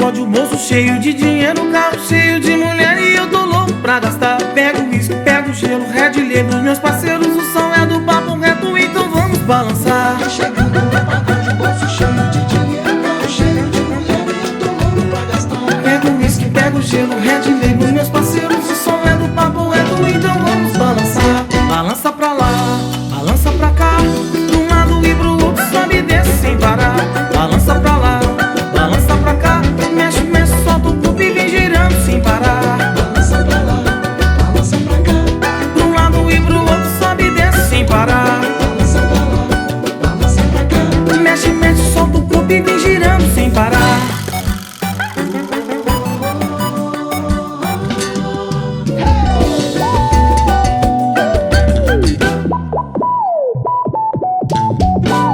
pagode, o bolso cheio de dinheiro, carro cheio de mulher e eu tô louco pra gastar. Pego o uísque, pego o gelo, Red Label, meus parceiros, o som é do papo reto, então vamos balançar. Tá chegando no pagode, o bolso cheio de dinheiro, carro cheio de mulher e eu tô louco pra gastar. Pego o uísque, pego o gelo, Red Label, meus parceiros, o som é do papo reto, então vamos balançar. Balança pra lá, balança pra cá, de um lado e pro outro, sobe e desce sem parar. Balança pra lá, balança pra cá, mexe, mexe, solta o corpo e vem girando sem parar. Balança pra lá, balança pra cá, De um lado e pro outro, sobe e desce sem parar. balança pra lá, balança pra cá. Mexe, mexe, solta o corpo e vem girando sem parar.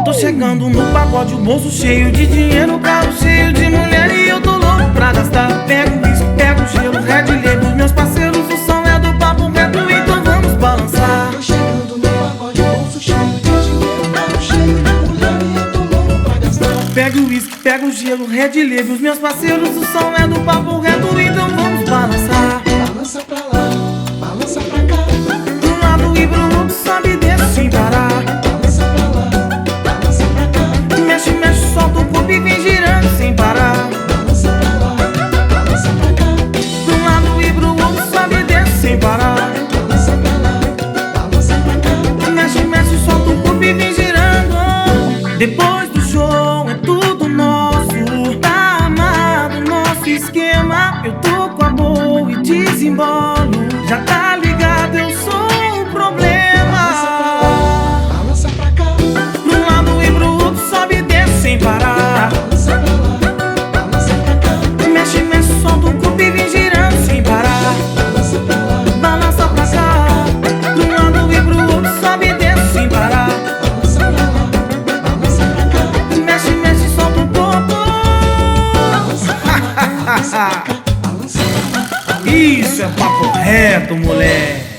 Tô chegando no pagode, o bolso cheio de dinheiro, carro cheio de mulher e eu tô louco pra gastar. Pego o uísque, pego o gelo, Red Label, meus parceiros, o som é do papo reto, então vamos balançar. Tô chegando no pagode, bolso cheio de dinheiro, carro cheio de mulher e eu tô louco pra gastar. Pego o uísque, pego o gelo, Red Label, meus parceiros, o som é do papo reto, então vamos balançar. Balança pra lá, balança pra cá, De um lado e pro outro, sobe e desce sem parar. balança pra lá, balança pra cá, Mexe, mexe, solta o corpo e vem girando sem parar. balança pra lá, balança pra cá, De um lado e pro outro, sobe e desce sem parar. balança pra lá, balança pra cá. Mexe, mexe, solta o corpo e vem girando. Depois do show é tudo nosso, tá armado nosso esquema. Eu tô com a boa e desembolo, já tá ligado, eu sou o problema. Balança pra cá, De um lado e pro outro, sobe e desce sem parar. balança pra lá, balança pra cá, Mexe, mexe, solta o corpo e vem girando sem parar. balança pra lá, Balança pra cá, de um lado e pro outro, sobe e desce sem parar. balança pra lá, balança pra cá, Mexe, mexe, solta o corpo. balança pra lá, balança pra cá, balança pra lá. Isso é papo reto, moleque.